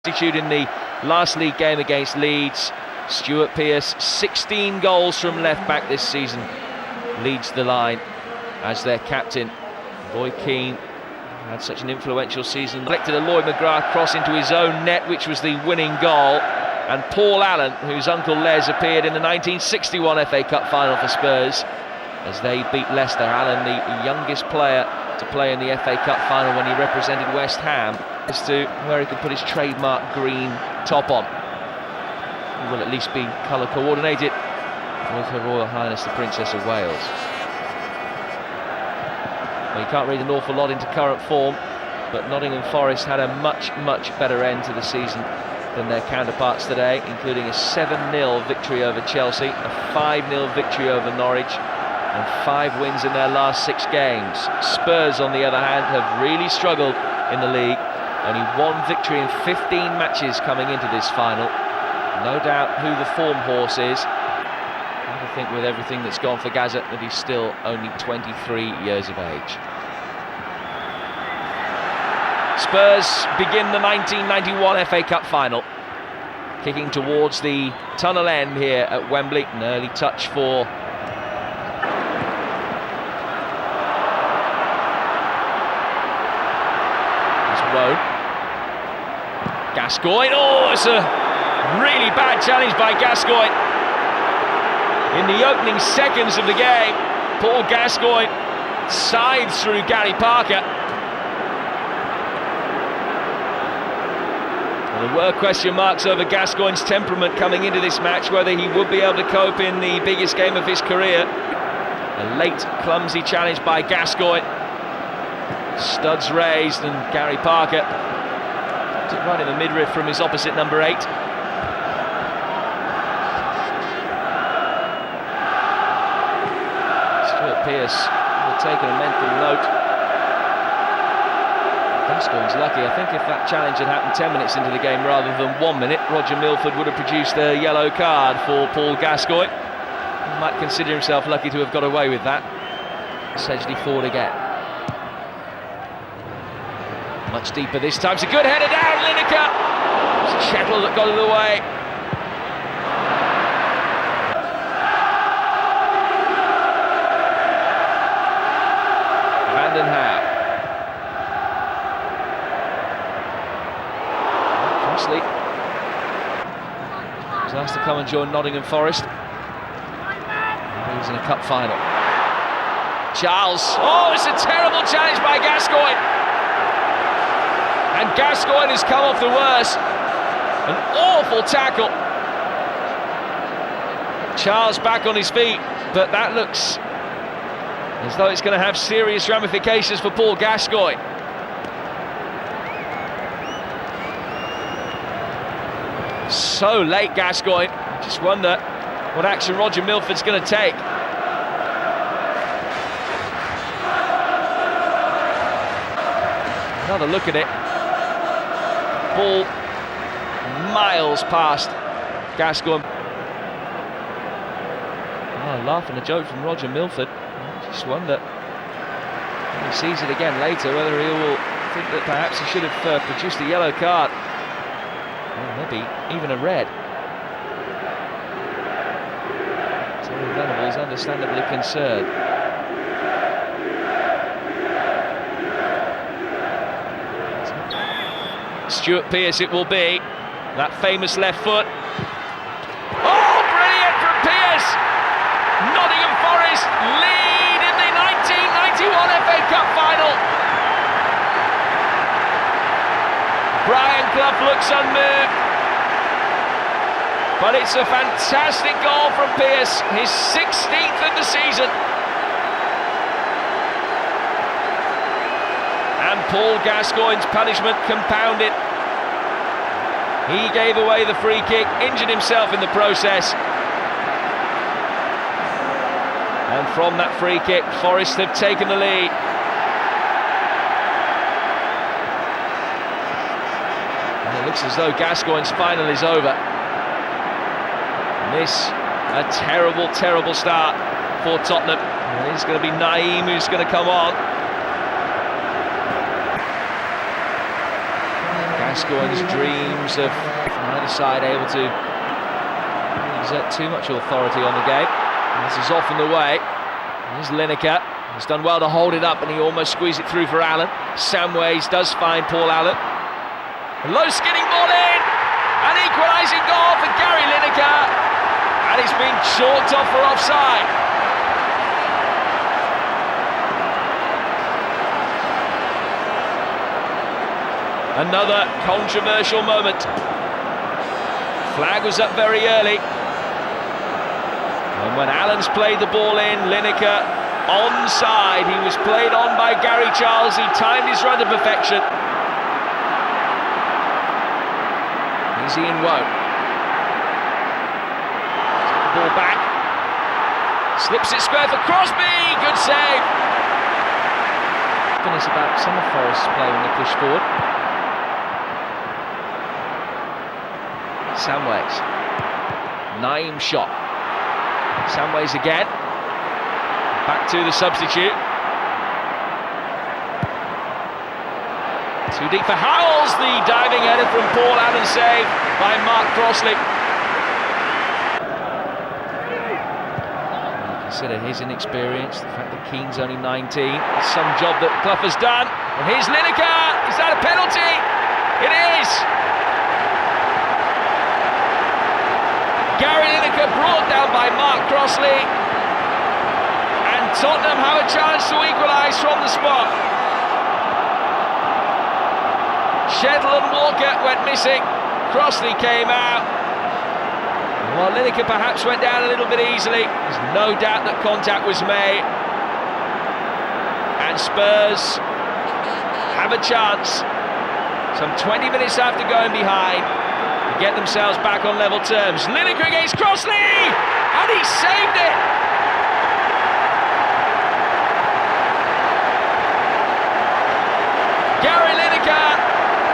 Attitude in the last league game against Leeds. Stuart Pearce, 16 goals from left back this season, leads the line as their captain. Roy Keane had such an influential season. Collected a Lloyd McGrath cross into his own net, which was the winning goal. And Paul Allen, whose uncle Les appeared in the 1961 FA Cup final for Spurs as they beat Leicester. Allen, the youngest player to play in the FA Cup final when he represented West Ham, as to where he could put his trademark green top on. He will at least be colour coordinated with Her Royal Highness the Princess of Wales. Well, you can't read an awful lot into current form, but Nottingham Forest had a much better end to the season than their counterparts today, including a 7-0 victory over Chelsea, a 5-0 victory over Norwich, and 5 wins in their last 6 games. Spurs, on the other hand, have really struggled in the league. Only 1 victory in 15 matches coming into this final. No doubt who the form horse is. I think with everything that's gone for Gazza that he's still only 23 years of age. Spurs begin the 1991 FA Cup final, kicking towards the tunnel end here at Wembley. An early touch for Gascoigne. Oh, it's a really bad challenge by Gascoigne. In the opening seconds of the game, Paul Gascoigne scythes through Gary Parker. And there were question marks over Gascoigne's temperament coming into this match, whether he would be able to cope in the biggest game of his career. A late, clumsy challenge by Gascoigne. Studs raised, and Gary Parker right in the midriff from his opposite number 8. Stuart Pearce will take a mental note. Gascoigne's lucky. I think if that challenge had happened 10 minutes into the game rather than 1 minute, Roger Milford would have produced a yellow card for Paul Gascoigne. He might consider himself lucky to have got away with that. Sedgley forward again. Much deeper this time. It's a good header down, Lineker. It's Chettle that got it away. Vanden Hauwe. Crossley was asked to come and join Nottingham Forest. He was in a cup final. Charles. Oh, it's a terrible challenge by Gascoigne. And Gascoigne has come off the worst. An awful tackle. Charles back on his feet, but that looks as though it's going to have serious ramifications for Paul Gascoigne. So late, Gascoigne. Just wonder what action Roger Milford's going to take. Another look at it. Ball miles past Gascoigne. Oh, laughing a joke from Roger Milford. I just wonder when he sees it again later whether he will think that perhaps he should have produced a yellow card, or maybe even a red. Terry Venables understandably concerned. Stuart Pearce it will be. That famous left foot. Oh, brilliant from Pearce! Nottingham Forest lead in the 1991 FA Cup final. Brian Clough looks unmoved, but it's a fantastic goal from Pearce, his 16th of the season. And Paul Gascoigne's punishment compounded. He gave away the free kick, injured himself in the process. And from that free kick, Forest have taken the lead. And it looks as though Gascoigne's final is over. And this, a terrible start for Tottenham. And it's going to be Naeem who's going to come on. Gascoigne's dreams of neither side able to exert too much authority on the game. And this is off and away. Here's Lineker. He's done well to hold it up, and he almost squeezed it through for Allen. Samways does find Paul Allen. A low skinning ball in! An equalising goal for Gary Lineker, and it's been chalked off for offside. Another controversial moment. Flag was up very early, and when Allen's played the ball in, Lineker onside. He was played on by Gary Charles. He timed his run to perfection. Here's Ian Woe. Ball back. Slips it square for Crosby. Good save. It's about some of Forest's play when they push forward. Samways. Naeem shot. Samways again. Back to the substitute. Too deep for Howells. The diving header from Paul Allen, saved by Mark Crossley. Consider his inexperience, the fact that Keane's only 19. It's some job that Clough has done. And here's Lineker. Is that a penalty? It is. Gary Lineker brought down by Mark Crossley. And Tottenham have a chance to equalise from the spot. Sheddle and Walker went missing. Crossley came out. While Lineker perhaps went down a little bit easily, there's no doubt that contact was made. And Spurs have a chance, some 20 minutes after going behind, to get themselves back on level terms. Lineker against Crossley! And he saved it! Gary Lineker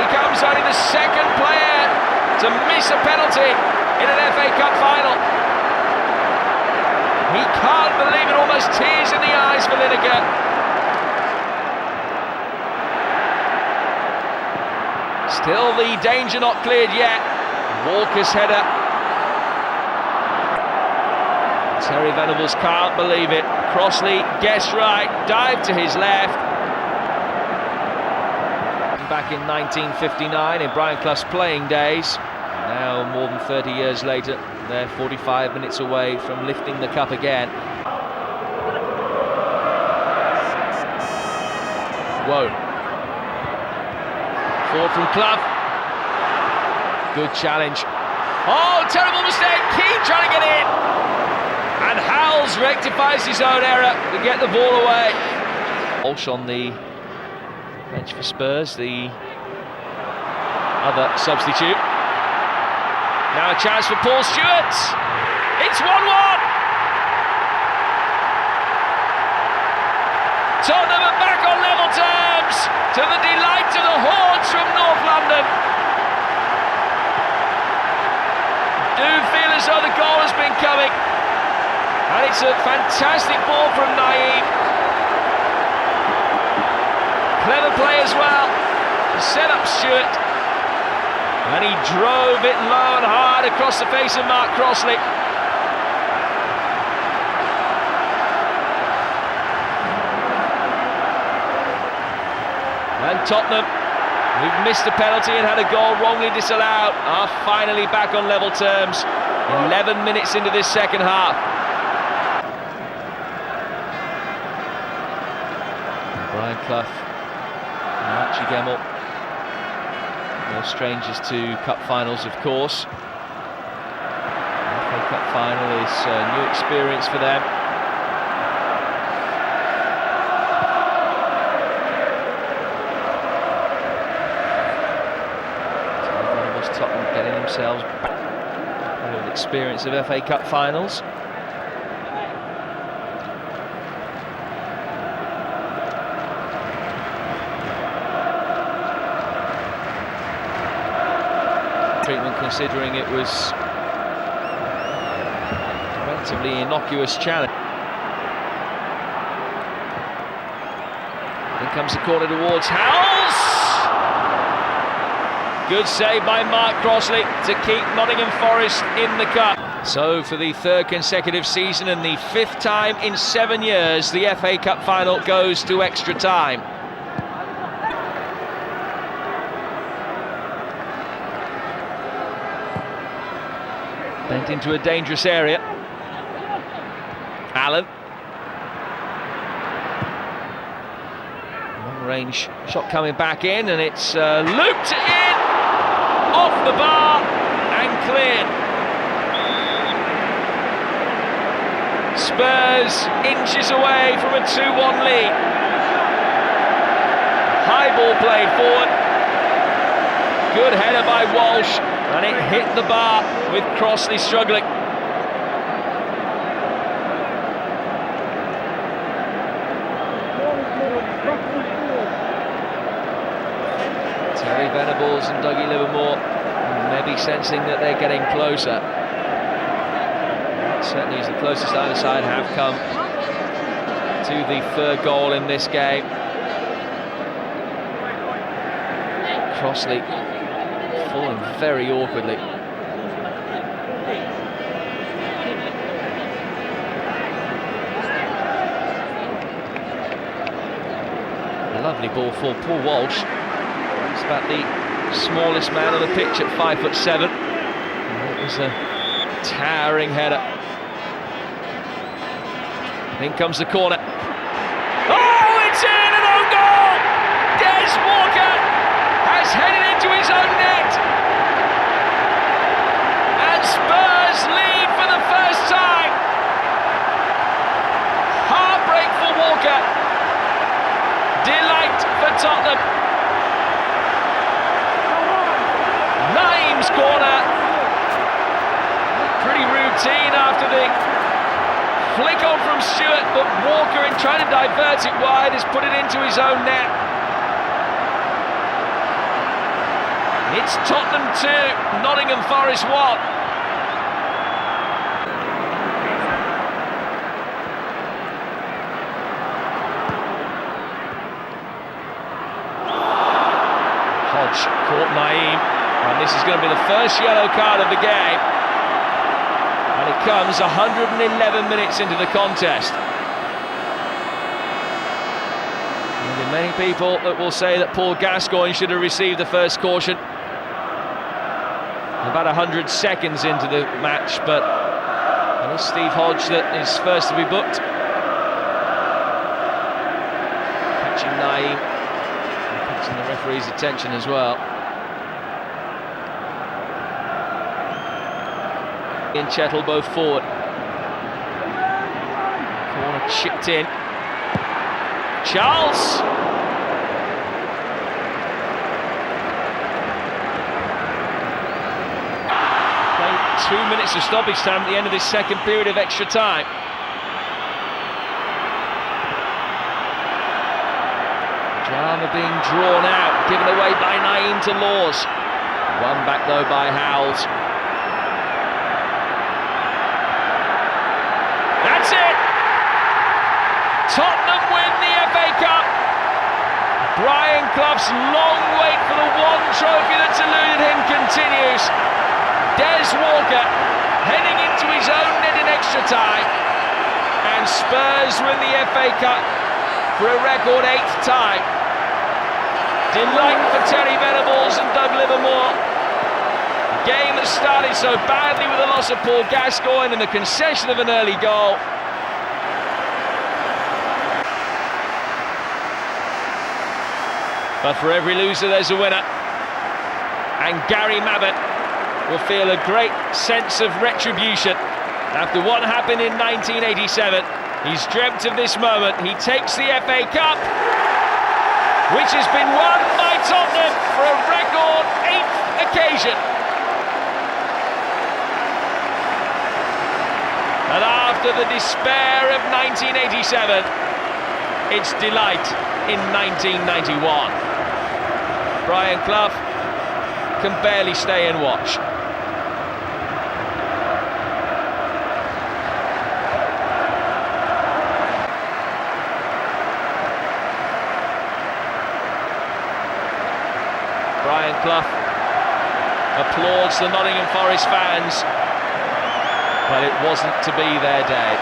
becomes only the second player to miss a penalty in an FA Cup final. He can't believe it, almost tears in the eyes for Lineker. Still the danger not cleared yet. Walker's header. Terry Venables can't believe it. Crossley guessed right, dived to his left. Back in 1959 in Brian Clough's playing days. Now, more than 30 years later, they're 45 minutes away from lifting the cup again. Whoa. Forward from Clough. Good challenge. Oh, terrible mistake. Keane trying to get in. And Howells rectifies his own error to get the ball away. Walsh on the bench for Spurs, the other substitute. Now a chance for Paul Stewart. It's 1-1. Tottenham are back on level terms, to the delight of the hordes from North London. Do feel as though the goal has been coming. And it's a fantastic ball from Naeem. Clever play as well to set up Stewart. And he drove it low and hard across the face of Mark Crossley. And Tottenham, who've missed a penalty and had a goal wrongly disallowed, are finally back on level terms 11 minutes into this second half. Brian Clough and Archie Gemmill, no strangers to cup finals, of course. The FA Cup final is a new experience for them. Tottenham getting themselves back with experience of FA Cup finals. Treatment, considering it was a relatively innocuous challenge. Then comes the corner towards Howells. Good save by Mark Crossley to keep Nottingham Forest in the cup. So for the third consecutive season and the fifth time in 7 years, the FA Cup final goes to extra time. Bent into a dangerous area. Allen. Long range shot coming back in, and it's looped in, off the bar and cleared. Spurs inches away from a 2-1 lead. High ball played forward. Good header by Walsh, and it hit the bar with Crossley struggling. Terry Venables and Dougie Livermore maybe sensing that they're getting closer. Certainly is the closest either side have come to the third goal in this game. Crossley falling very awkwardly. Lovely ball for Paul Walsh. He's about the smallest man on the pitch at 5'7". And it was a towering header. In comes the corner. Oh, it's in, an own goal! Des Walker has headed into his own net. And Spurs lead for the first time. Heartbreak for Walker. Delight for Tottenham. Naeem's corner. Pretty routine after the flick on from Stewart, but Walker, in trying to divert it wide, has put it into his own net. It's Tottenham 2, Nottingham Forest 1. Hodge caught Naeem, and this is going to be the first yellow card of the game. And it comes 111 minutes into the contest. There will be many people that will say that Paul Gascoigne should have received the first caution about 100 seconds into the match, but it is Steve Hodge that is first to be booked. Catching Naeem and catching the referee's attention as well. In Chettle both forward. Corner chipped in. Charles. Played 2 minutes of stoppage time at the end of this second period of extra time. Drama being drawn out, given away by Naeem to Laws. Won back though by Howells. That's it! Tottenham win the FA Cup. Brian Clough's long wait for the one trophy that's eluded him continues. Des Walker heading into his own net in extra time. And Spurs win the FA Cup for a record 8th time. Delight for Terry Venables and Doug Livermore. Game that started so badly with the loss of Paul Gascoigne and the concession of an early goal. But for every loser there's a winner. And Gary Mabbott will feel a great sense of retribution. After what happened in 1987, he's dreamt of this moment. He takes the FA Cup, which has been won by Tottenham for a record 8th occasion. And after the despair of 1987, it's delight in 1991. Brian Clough can barely stay and watch. Brian Clough applauds the Nottingham Forest fans, but it wasn't to be their day.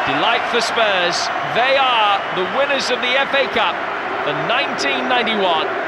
Delight for Spurs. They are the winners of the FA Cup for 1991.